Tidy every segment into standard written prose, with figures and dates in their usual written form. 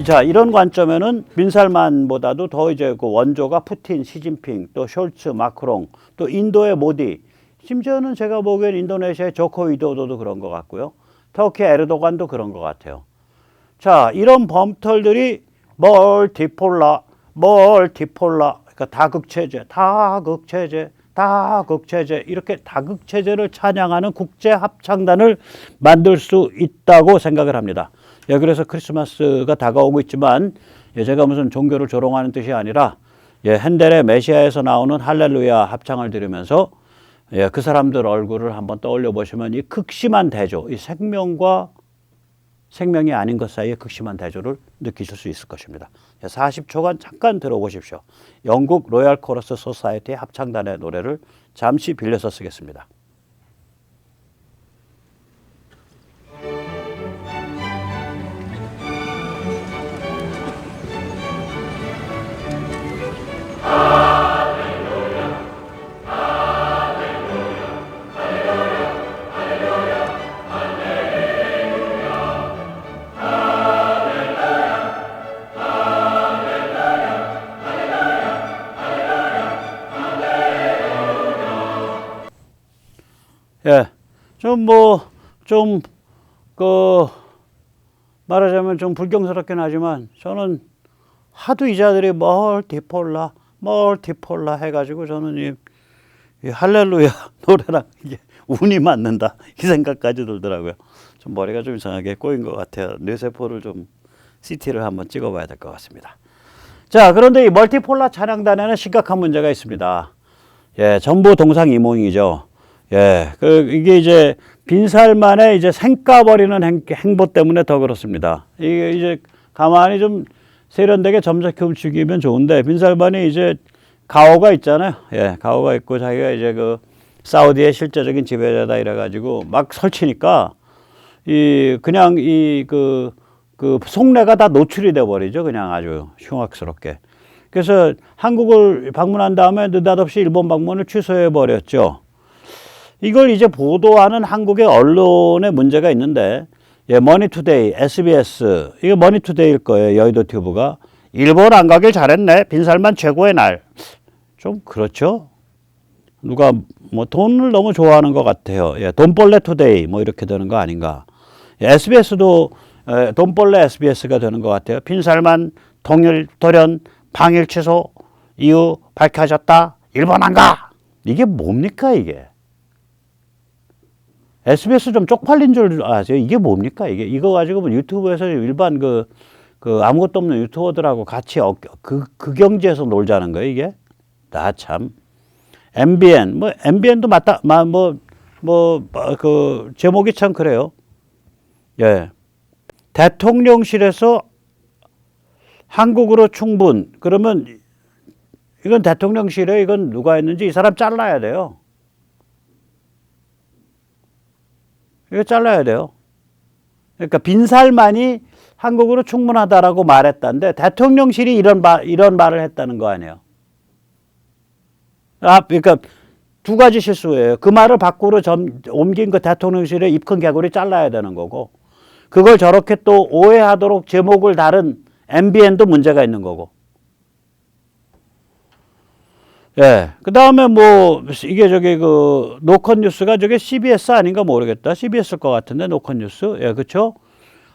자, 이런 관점에는 빈살만보다도 더 이제 그 원조가 푸틴, 시진핑, 또 숄츠, 마크롱, 또 인도의 모디, 심지어는 제가 보기엔 인도네시아의 조코 위도도도 그런 것 같고요. 터키 에르도간도 그런 것 같아요. 자, 이런 범털들이 멀티폴라, 그러니까 다극체제, 다극체제 이렇게 다극체제를 찬양하는 국제 합창단을 만들 수 있다고 생각을 합니다. 예, 그래서 크리스마스가 다가오고 있지만 예, 제가 무슨 종교를 조롱하는 뜻이 아니라 예, 핸델의 메시아에서 나오는 할렐루야 합창을 들으면서 예, 그 사람들 얼굴을 한번 떠올려 보시면 이 극심한 대조, 이 생명과 생명이 아닌 것 사이의 극심한 대조를 느끼실 수 있을 것입니다. 40초간 잠깐 들어보십시오. 영국 로얄 코러스 소사이티 합창단의 노래를 잠시 빌려서 쓰겠습니다. 예, 말하자면 좀 불경스럽긴 하지만 저는 하도 이 자들이 멀티폴라 해가지고 저는 이 할렐루야 노래랑 이게 운이 맞는다 이 생각까지 들더라고요. 좀 머리가 좀 이상하게 꼬인 것 같아요. 뇌세포를 좀 CT를 한번 찍어봐야 될 것 같습니다. 자, 그런데 이 멀티폴라 찬양단에는 심각한 문제가 있습니다. 예, 전부 동상이몽이죠. 예, 이게 이제 빈살만의 이제 생까버리는 행보 때문에 더 그렇습니다. 이게 이제 가만히 좀 세련되게 점잖게 움직이면 좋은데 빈살만이 이제 가오가 있잖아요. 예, 가오가 있고 자기가 이제 그 사우디의 실제적인 지배자다 이래가지고 막 설치니까 그냥 그 속내가 다 노출이 돼 버리죠. 그냥 아주 흉악스럽게. 그래서 한국을 방문한 다음에 느닷없이 일본 방문을 취소해 버렸죠. 이걸 이제 보도하는 한국의 언론에 문제가 있는데, 예, 머니투데이, SBS, 이거 머니투데이일 거예요. 여의도 튜브가. 일본 안 가길 잘했네. 빈살만 최고의 날. 좀 그렇죠? 누가 뭐 돈을 너무 좋아하는 것 같아요. 예, 돈벌레 투데이 뭐 이렇게 되는 거 아닌가. 예, SBS도 돈벌레 SBS가 되는 것 같아요. 빈살만 통일 돌연 방일 취소 이유 밝혀졌다. 일본 안 가. 이게 뭡니까 이게? SBS 좀 쪽팔린 줄 아세요? 이게 뭡니까? 이거 가지고 뭐 유튜브에서 일반 그 아무것도 없는 유튜버들하고 같이 그 경지에서 놀자는 거예요, 이게? 나 참. MBN, MBN도 맞다, 제목이 참 그래요. 예. 대통령실에서 한국으로 충분. 그러면 이건 대통령실에 이건 누가 했는지 이 사람 잘라야 돼요. 이거 잘라야 돼요. 그러니까 빈살만이 한국으로 충분하다라고 말했다는데 대통령실이 이런 말을 했다는 거 아니에요. 그러니까 두 가지 실수예요. 그 말을 밖으로 옮긴 그 대통령실의 입큰 개구리 잘라야 되는 거고, 그걸 저렇게 또 오해하도록 제목을 다른 MBN도 문제가 있는 거고. 예. 그 다음에 이게 노컷 뉴스가 저게 CBS 아닌가 모르겠다. CBS일 것 같은데, 노컷 뉴스. 예, 그쵸?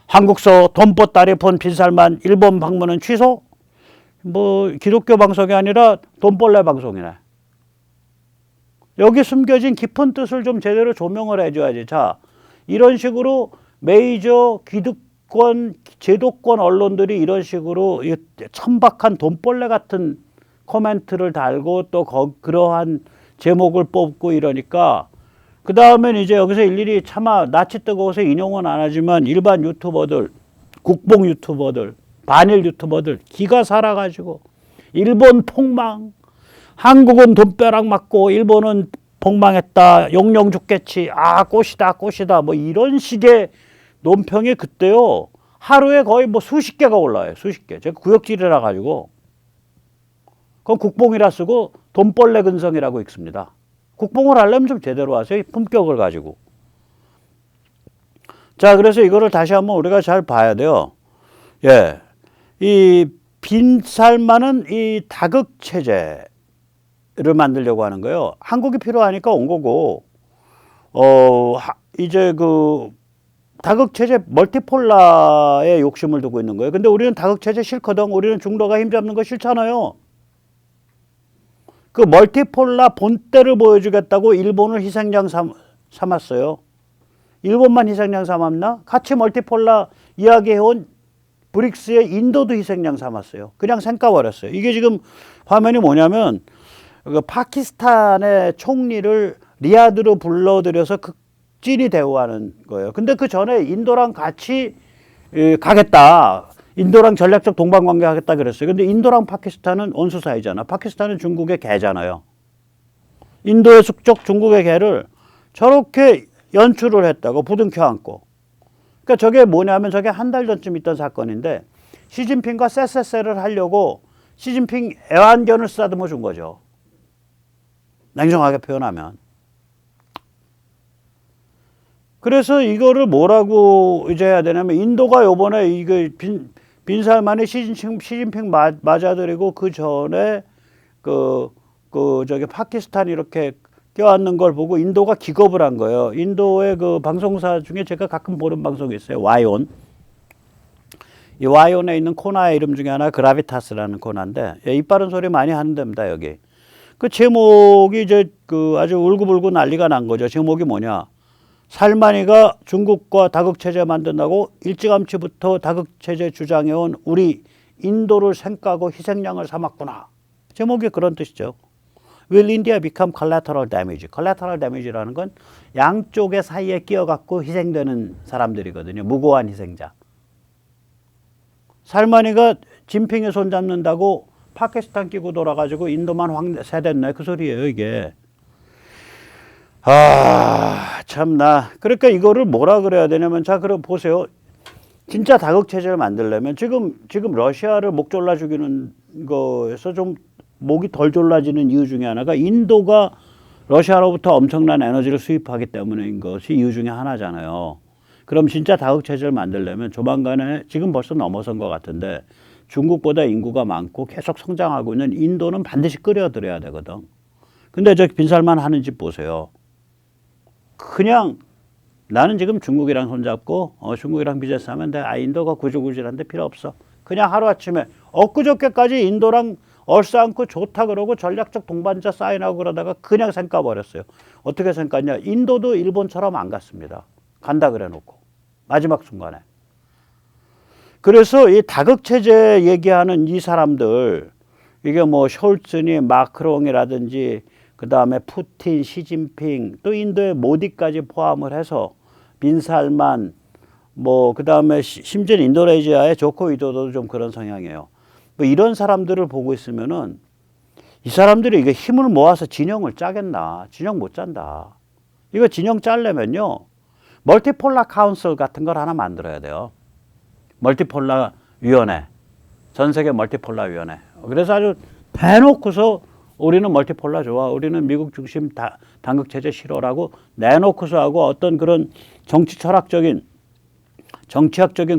한국서 돈보따리 본 빈살만 일본 방문은 취소? 기독교 방송이 아니라 돈벌레 방송이네. 여기 숨겨진 깊은 뜻을 좀 제대로 조명을 해줘야지. 자, 이런 식으로 메이저 기득권, 제도권 언론들이 이런 식으로 천박한 돈벌레 같은 코멘트를 달고 또 그러한 제목을 뽑고 이러니까 그 다음엔 이제 여기서 일일이 차마 낯이 뜨거워서 인용은 안 하지만 일반 유튜버들, 국뽕 유튜버들, 반일 유튜버들 기가 살아가지고 일본 폭망, 한국은 돈벼락 맞고 일본은 폭망했다, 용령 죽겠지, 꽃이다 뭐 이런 식의 논평이 그때요 하루에 거의 수십 개가 올라와요. 수십 개. 제가 구역질이라 가지고 그건 국뽕이라 쓰고 돈벌레 근성이라고 읽습니다. 국뽕을 하려면 좀 제대로 하세요. 품격을 가지고. 자, 그래서 이거를 다시 한번 우리가 잘 봐야 돼요. 예. 이 빈살만은 이 다극 체제를 만들려고 하는 거예요. 한국이 필요하니까 온 거고, 이제 그 다극 체제 멀티폴라에 욕심을 두고 있는 거예요. 근데 우리는 다극 체제 싫거든. 우리는 중도가 힘 잡는 거 싫잖아요. 그 멀티폴라 본때를 보여주겠다고 일본을 희생양 삼았어요. 일본만 희생양 삼았나? 같이 멀티폴라 이야기해온 브릭스의 인도도 희생양 삼았어요. 그냥 쌩까버렸어요. 이게 지금 화면이 뭐냐면 그 파키스탄의 총리를 리야드로 불러들여서 극진히 대우하는 거예요. 근데 그 전에 인도랑 같이 가겠다. 인도랑 전략적 동반관계 하겠다 그랬어요. 근데 인도랑 파키스탄은 원수 사이잖아. 파키스탄은 중국의 개잖아요. 인도의 숙적 중국의 개를 저렇게 연출을 했다고 부둥켜 안고. 그러니까 저게 뭐냐면 저게 한 달 전쯤 있던 사건인데 시진핑과 쎄쎄쎄를 하려고 시진핑 애완견을 쓰다듬어 준 거죠. 냉정하게 표현하면. 그래서 이거를 뭐라고 이제 해야 되냐면 인도가 요번에 이거 빈살만이 시진핑 맞아들이고 그 전에 저기 파키스탄 이렇게 껴안는 걸 보고 인도가 기겁을 한 거예요. 인도의 그 방송사 중에 제가 가끔 보는 방송이 있어요. 와이온. 이 와이온에 있는 코나의 이름 중에 하나 그라비타스라는 코나인데 입 바른 소리 많이 하는 데입니다, 여기. 그 제목이 이제 그 아주 울고불고 난리가 난 거죠. 제목이 뭐냐? 살마니가 중국과 다극체제 만든다고 일찌감치부터 다극체제 주장해온 우리 인도를 생까고 희생양을 삼았구나. 제목이 그런 뜻이죠. Will India become collateral damage? collateral damage라는 건 양쪽의 사이에 끼어갖고 희생되는 사람들이거든요. 무고한 희생자. 살마니가 진핑에 손잡는다고 파키스탄 끼고 돌아가지고 인도만 세됐네. 그 소리예요, 이게. 참나. 그러니까 이거를 뭐라 그래야 되냐면, 자, 그럼 보세요. 진짜 다극체제를 만들려면 지금 러시아를 목 졸라 죽이는 거에서 좀 목이 덜 졸라지는 이유 중에 하나가 인도가 러시아로부터 엄청난 에너지를 수입하기 때문인 것이 이유 중에 하나잖아요. 그럼 진짜 다극체제를 만들려면 조만간에 지금 벌써 넘어선 것 같은데 중국보다 인구가 많고 계속 성장하고 있는 인도는 반드시 끌어들여야 되거든. 근데 저 빈살만 하는 짓 보세요. 그냥 나는 지금 중국이랑 손잡고 중국이랑 비즈니스 하면 돼. 인도가 구질구질한데 필요 없어. 그냥 하루아침에 엊그저께까지 인도랑 얼싸안고 좋다 그러고 전략적 동반자 사인하고 그러다가 그냥 쌩까버렸어요. 어떻게 쌩깠냐. 인도도 일본처럼 안 갔습니다. 간다 그래 놓고 마지막 순간에. 그래서 이 다극체제 얘기하는 이 사람들, 이게 뭐 숄츠니 마크롱이라든지 그 다음에 푸틴, 시진핑, 또 인도의 모디까지 포함을 해서 빈살만, 뭐 그 다음에 심지어 인도네시아의 조코 위도도 좀 그런 성향이에요. 뭐 이런 사람들을 보고 있으면은 이 사람들이 이게 힘을 모아서 진영을 짜겠나? 진영 못 짠다. 이거 진영 짜려면요, 멀티폴라 카운슬 같은 걸 하나 만들어야 돼요. 멀티폴라 위원회, 전 세계 멀티폴라 위원회. 그래서 아주 대놓고서 우리는 멀티폴라 좋아, 우리는 미국 중심 단극체제 싫어라고 내놓고서 하고 어떤 그런 정치학적인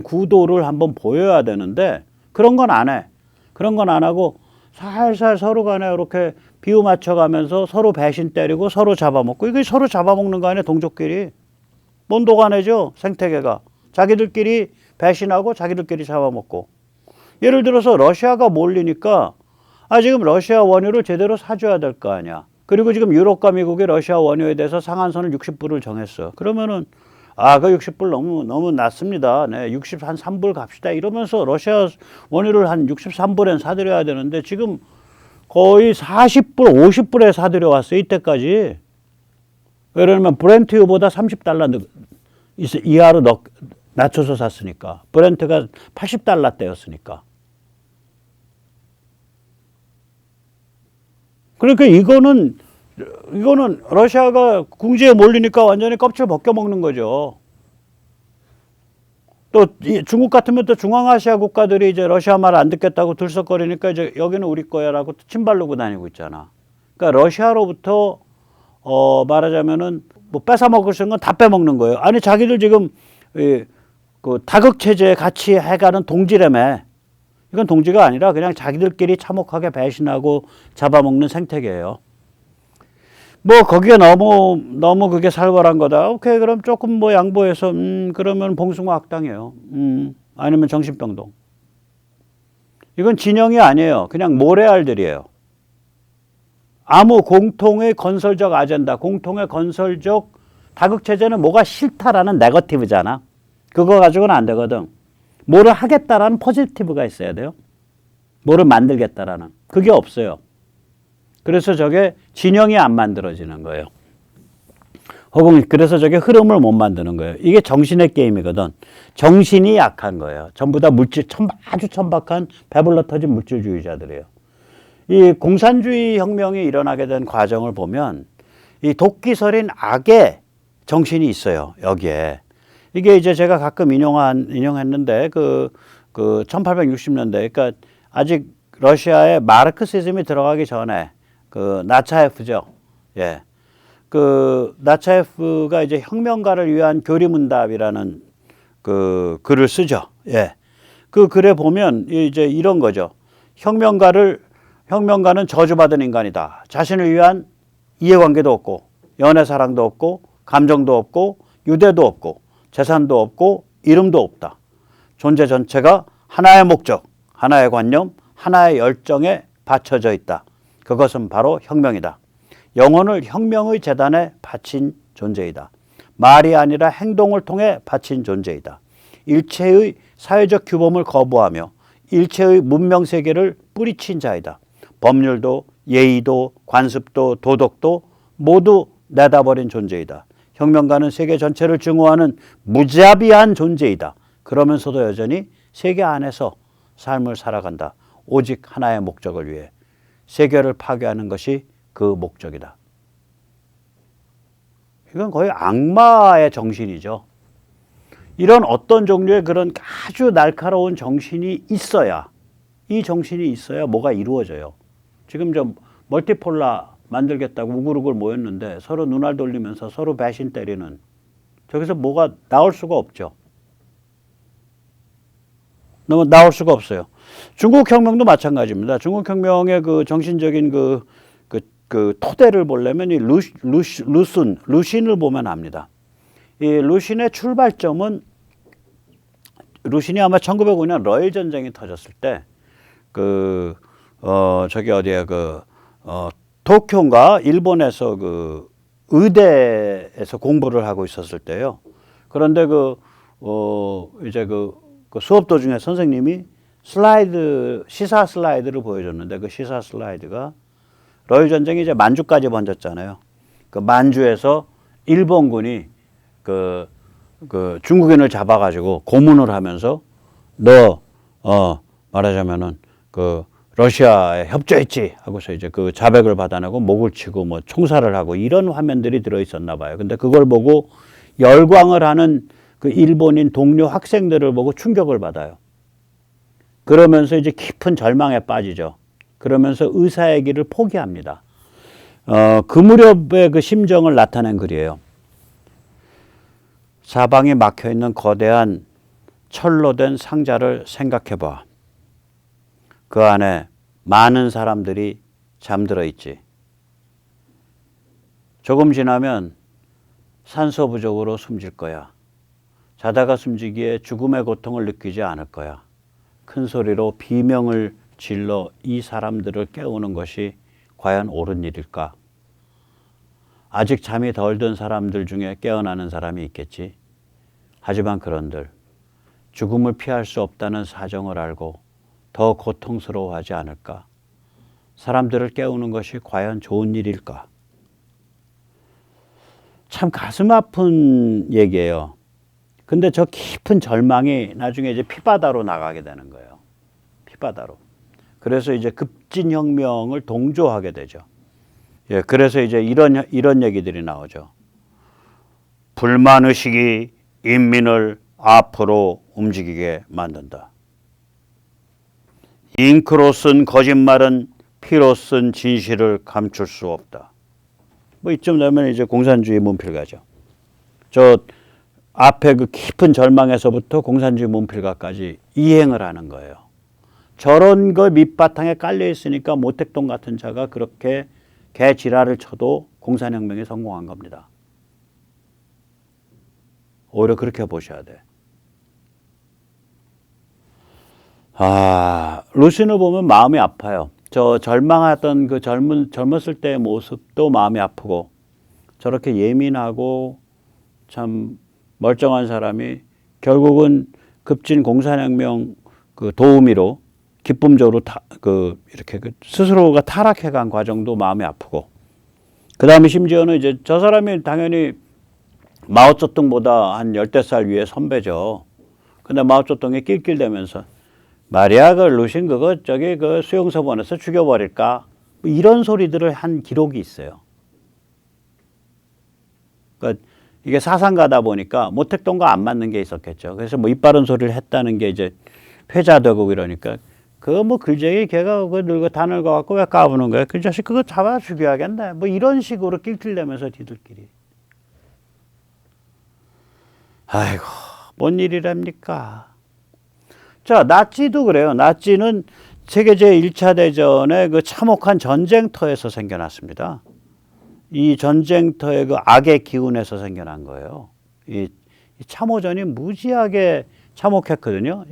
구도를 한번 보여야 되는데 그런 건 안 해. 그런 건 안 하고 살살 서로 간에 이렇게 비유 맞춰가면서 서로 배신 때리고 서로 잡아먹고, 이게 서로 잡아먹는 거 아니야, 동족끼리. mond도가내죠, 생태계가. 자기들끼리 배신하고 자기들끼리 잡아먹고. 예를 들어서 러시아가 몰리니까 지금 러시아 원유를 제대로 사줘야 될 거 아니야. 그리고 지금 유럽과 미국이 러시아 원유에 대해서 상한선을 60불을 정했어. 그러면은 그 60불 너무 낮습니다. 네, 63불 갑시다. 이러면서 러시아 원유를 한 63불엔 사들여야 되는데 지금 거의 40불, 50불에 사들여 왔어요. 이때까지. 왜냐면 브렌트유보다 30달러 이하로 낮춰서 샀으니까. 브렌트가 80달러대였으니까. 그러니까 이거는 러시아가 궁지에 몰리니까 완전히 껍질 벗겨 먹는 거죠. 또 중국 같으면 또 중앙아시아 국가들이 이제 러시아 말 안 듣겠다고 들썩거리니까 이제 여기는 우리 거야라고 침발르고 다니고 있잖아. 그러니까 러시아로부터 말하자면은 뭐 뺏어 먹을 수 있는 건 다 빼먹는 거예요. 아니 자기들 지금 그 다극체제에 같이 해가는 동지라며. 이건 동지가 아니라 그냥 자기들끼리 참혹하게 배신하고 잡아먹는 생태계예요. 뭐 거기에 너무 그게 살벌한 거다. 오케이, 그럼 조금 뭐 양보해서 그러면 봉숭아 학당이에요. 아니면 정신병동. 이건 진영이 아니에요. 그냥 모래알들이에요. 아무 공통의 건설적 아젠다, 공통의 건설적 다극체제는 뭐가 싫다라는 네거티브잖아. 그거 가지고는 안 되거든. 뭐를 하겠다라는 포지티브가 있어야 돼요. 뭐를 만들겠다라는. 그게 없어요. 그래서 저게 진영이 안 만들어지는 거예요. 혹은 그래서 저게 흐름을 못 만드는 거예요. 이게 정신의 게임이거든. 정신이 약한 거예요. 전부 다 아주 천박한 배불러 터진 물질주의자들이에요. 이 공산주의 혁명이 일어나게 된 과정을 보면 이 도끼서린 악의 정신이 있어요. 여기에. 이게 이제 제가 가끔 인용했는데 그 1860년대, 그러니까 아직 러시아에 마르크시즘이 들어가기 전에 그 나차예프죠. 예. 그 나차예프가 이제 혁명가를 위한 교리문답이라는 그 글을 쓰죠. 예. 그 글에 보면 이제 이런 거죠. 혁명가는 저주받은 인간이다. 자신을 위한 이해관계도 없고, 연애사랑도 없고, 감정도 없고, 유대도 없고, 재산도 없고, 이름도 없다. 존재 전체가 하나의 목적, 하나의 관념, 하나의 열정에 받쳐져 있다. 그것은 바로 혁명이다. 영혼을 혁명의 재단에 바친 존재이다. 말이 아니라 행동을 통해 바친 존재이다. 일체의 사회적 규범을 거부하며 일체의 문명세계를 뿌리친 자이다. 법률도 예의도 관습도 도덕도 모두 내다버린 존재이다. 혁명가는 세계 전체를 증오하는 무자비한 존재이다. 그러면서도 여전히 세계 안에서 삶을 살아간다. 오직 하나의 목적을 위해. 세계를 파괴하는 것이 그 목적이다. 이건 거의 악마의 정신이죠. 이런 어떤 종류의 그런 아주 날카로운 정신이 있어야, 이 정신이 있어야 뭐가 이루어져요. 지금 좀 멀티폴라 만들겠다고 우글우글 모였는데 서로 눈알 돌리면서 서로 배신 때리는, 저기서 뭐가 나올 수가 없죠. 나올 수가 없어요. 중국 혁명도 마찬가지입니다. 중국 혁명의 그 정신적인 그 토대를 보려면 이 루신을 보면 압니다. 이 루신의 출발점은, 루신이 아마 1905년 러일 전쟁이 터졌을 때 저기 어디야 도쿄인가 일본에서 그 의대에서 공부를 하고 있었을 때요. 그런데 이제 수업 도중에 선생님이 시사 슬라이드를 보여줬는데, 그 시사 슬라이드가 러일 전쟁이 이제 만주까지 번졌잖아요. 그 만주에서 일본군이 중국인을 잡아가지고 고문을 하면서 말하자면은 러시아에 협조했지 하고서 이제 그 자백을 받아내고 목을 치고 뭐 총살을 하고 이런 화면들이 들어 있었나 봐요. 근데 그걸 보고 열광을 하는 그 일본인 동료 학생들을 보고 충격을 받아요. 그러면서 이제 깊은 절망에 빠지죠. 그러면서 의사의 길을 포기합니다. 그 무렵의 그 심정을 나타낸 글이에요. 사방이 막혀있는 거대한 철로 된 상자를 생각해봐. 그 안에 많은 사람들이 잠들어 있지. 조금 지나면 산소 부족으로 숨질 거야. 자다가 숨지기에 죽음의 고통을 느끼지 않을 거야. 큰 소리로 비명을 질러 이 사람들을 깨우는 것이 과연 옳은 일일까? 아직 잠이 덜 든 사람들 중에 깨어나는 사람이 있겠지. 하지만 그런들 죽음을 피할 수 없다는 사정을 알고 더 고통스러워하지 않을까? 사람들을 깨우는 것이 과연 좋은 일일까? 참 가슴 아픈 얘기예요. 근데 저 깊은 절망이 나중에 이제 피바다로 나가게 되는 거예요. 피바다로. 그래서 이제 급진혁명을 동조하게 되죠. 예, 그래서 이제 이런 얘기들이 나오죠. 불만의식이 인민을 앞으로 움직이게 만든다. 잉크로 쓴 거짓말은 피로 쓴 진실을 감출 수 없다. 뭐 이쯤 되면 이제 공산주의 문필가죠. 저 앞에 그 깊은 절망에서부터 공산주의 문필가까지 이행을 하는 거예요. 저런 거 밑바탕에 깔려 있으니까 모택동 같은 자가 그렇게 개 지랄을 쳐도 공산혁명에 성공한 겁니다. 오히려 그렇게 보셔야 돼. 루신을 보면 마음이 아파요. 저 절망하던 그 젊었을 때의 모습도 마음이 아프고, 저렇게 예민하고 참 멀쩡한 사람이 결국은 급진 공산혁명 그 도우미로 기쁨적으로 이렇게 스스로가 타락해간 과정도 마음이 아프고, 그 다음에 심지어는 이제 저 사람이 당연히 마오쩌둥보다 한 10살 위에 선배죠. 근데 마오쩌둥이 낄낄대면서 말이야, 그 루신 그거 저기 그 수용소원에서 죽여버릴까? 뭐 이런 소리들을 한 기록이 있어요. 그러니까 이게 사상가다 보니까 모택동과 안 맞는 게 있었겠죠. 그래서 뭐 이빠른 소리를 했다는 게 이제 회자되고 이러니까 그거 뭐 글쟁이 걔가 그거 늙어 다 늙어갖고 왜 까부는 거야? 그 자식 그거 잡아 죽여야겠네. 뭐 이런 식으로 낄낄대면서 뒤들끼리. 아이고, 뭔 일이랍니까? 자, 나치도 그래요. 나치는 세계 제1차 대전의 그 참혹한 전쟁터에서 생겨났습니다. 이 전쟁터의 그 악의 기운에서 생겨난 거예요. 이 참호전이 무지하게 참혹했거든요.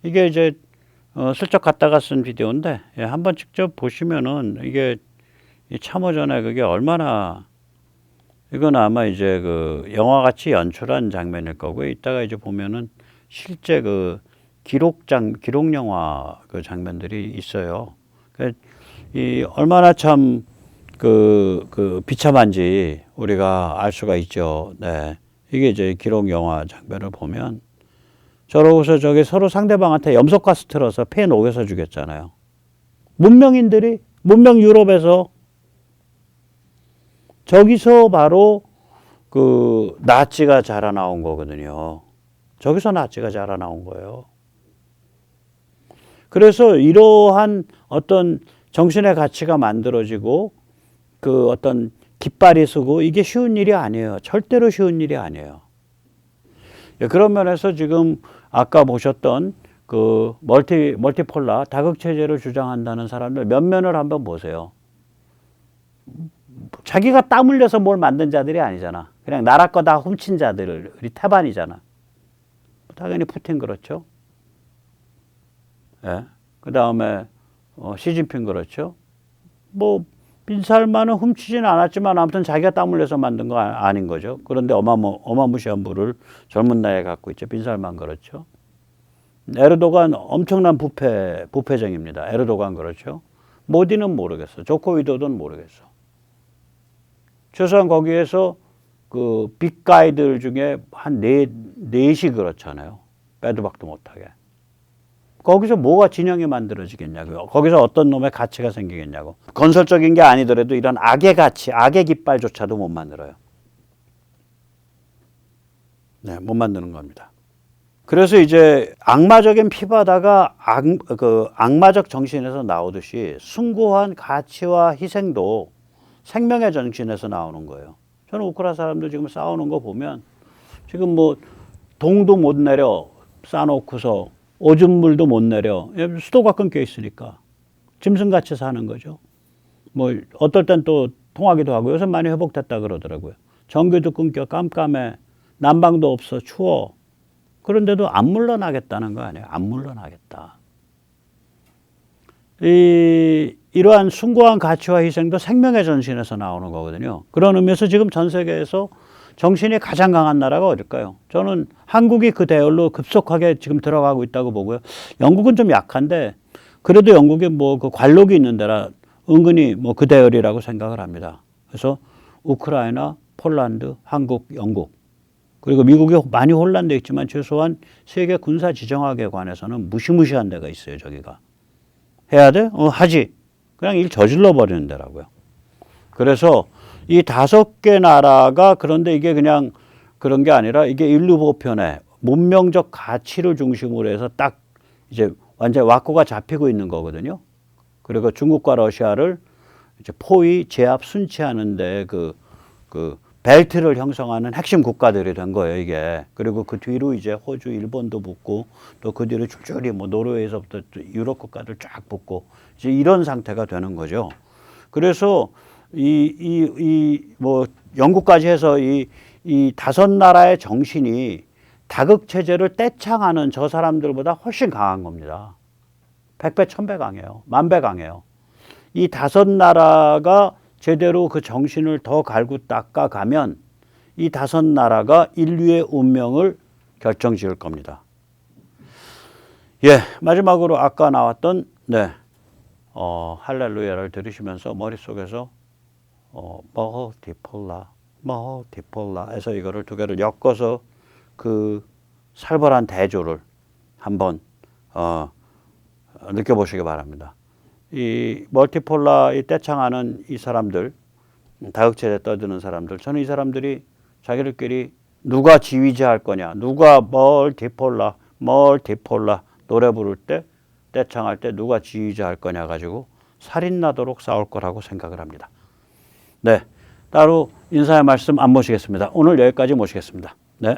이게 이제 슬쩍 갔다가 쓴 비디오인데, 예, 한번 직접 보시면은 이게 이 참호전에 그게 얼마나, 이건 아마 이제 그 영화같이 연출한 장면일 거고요. 이따가 이제 보면은 실제 그 기록 영화 그 장면들이 있어요. 이 얼마나 참 비참한지 우리가 알 수가 있죠. 네. 이게 이제 기록 영화 장면을 보면 저러고서 저기 서로 상대방한테 염소가스 틀어서 폐 녹여서 죽였잖아요. 문명 유럽에서 저기서 바로 그 나치가 자라나온 거거든요. 저기서 나치가 자라나온 거예요. 그래서 이러한 어떤 정신의 가치가 만들어지고 그 어떤 깃발이 서고 이게 쉬운 일이 아니에요. 절대로 쉬운 일이 아니에요. 그런 면에서 지금 아까 보셨던 그 멀티폴라 다극체제를 주장한다는 사람들 몇 면을 한번 보세요. 자기가 땀 흘려서 뭘 만든 자들이 아니잖아. 그냥 나라 거 다 훔친 자들이 태반이잖아. 당연히 푸틴 그렇죠. 예. 그 다음에 시진핑 그렇죠. 뭐 빈살만은 훔치진 않았지만 아무튼 자기가 땀 흘려서 만든 거 아닌 거죠. 그런데 어마무시한 부를 젊은 나이에 갖고 있죠. 빈살만 그렇죠. 에르도간 엄청난 부패정입니다. 에르도간 그렇죠. 모디는 모르겠어. 조코 위도도는 모르겠어. 최소한 거기에서 그 빅가이들 중에 한 넷이 그렇잖아요. 빼도 박도 못하게. 거기서 뭐가 진영이 만들어지겠냐고요. 거기서 어떤 놈의 가치가 생기겠냐고. 건설적인 게 아니더라도 이런 악의 가치, 악의 깃발조차도 못 만들어요. 네, 못 만드는 겁니다. 그래서 이제 악마적인 피바다가 악마적 정신에서 나오듯이 숭고한 가치와 희생도 생명의 정신에서 나오는 거예요. 저는 우크라 사람들 지금 싸우는 거 보면 지금 뭐 동도 못 내려 싸놓고서 오줌물도 못 내려. 수도가 끊겨 있으니까. 짐승같이 사는 거죠. 뭐, 어떨 땐 또 통하기도 하고, 요새 많이 회복됐다 그러더라고요. 전기도 끊겨, 깜깜해. 난방도 없어, 추워. 그런데도 안 물러나겠다는 거 아니에요. 안 물러나겠다. 이러한 숭고한 가치와 희생도 생명의 전신에서 나오는 거거든요. 그런 의미에서 지금 전 세계에서 정신이 가장 강한 나라가 어딜까요? 저는 한국이 그 대열로 급속하게 지금 들어가고 있다고 보고요. 영국은 좀 약한데 그래도 영국에 뭐 그 관록이 있는 데라 은근히 뭐 그 대열이라고 생각을 합니다. 그래서 우크라이나, 폴란드, 한국, 영국 그리고 미국이 많이 혼란돼 있지만 최소한 세계 군사 지정학에 관해서는 무시무시한 데가 있어요. 저기가. 해야 돼? 하지. 그냥 일 저질러 버리는 데라고요. 그래서 이 5개 나라가 그런데 이게 그냥 그런 게 아니라 이게 인류 보편의 문명적 가치를 중심으로 해서 딱 이제 완전 왁구가 잡히고 있는 거거든요. 그리고 중국과 러시아를 이제 포위, 제압, 순치하는데 그 벨트를 형성하는 핵심 국가들이 된 거예요, 이게. 그리고 그 뒤로 이제 호주, 일본도 붙고 또 그 뒤로 줄줄이 뭐 노르웨이에서부터 유럽 국가들 쫙 붙고 이제 이런 상태가 되는 거죠. 그래서 뭐 영국까지 해서 이 다섯 나라의 정신이 다극 체제를 떼창하는 저 사람들보다 훨씬 강한 겁니다. 100배, 1000배 강해요. 10,000배 강해요. 이 다섯 나라가 제대로 그 정신을 더 갈고 닦아가면 이 다섯 나라가 인류의 운명을 결정 지을 겁니다. 예, 마지막으로 아까 나왔던 할렐루야를 들으시면서 머릿속에서 멀티폴라 해서 이거를 두 개를 엮어서 그 살벌한 대조를 한번 느껴보시기 바랍니다. 이 멀티폴라 이 떼창하는 이 사람들, 다극체제 떠드는 사람들, 저는 이 사람들이 자기들끼리 누가 지휘자할 거냐, 누가 멀티폴라 노래 부를 때 떼창할 때 누가 지휘자할 거냐 가지고 살인나도록 싸울 거라고 생각을 합니다. 네, 따로 인사의 말씀 안 모시겠습니다. 오늘 여기까지 모시겠습니다. 네.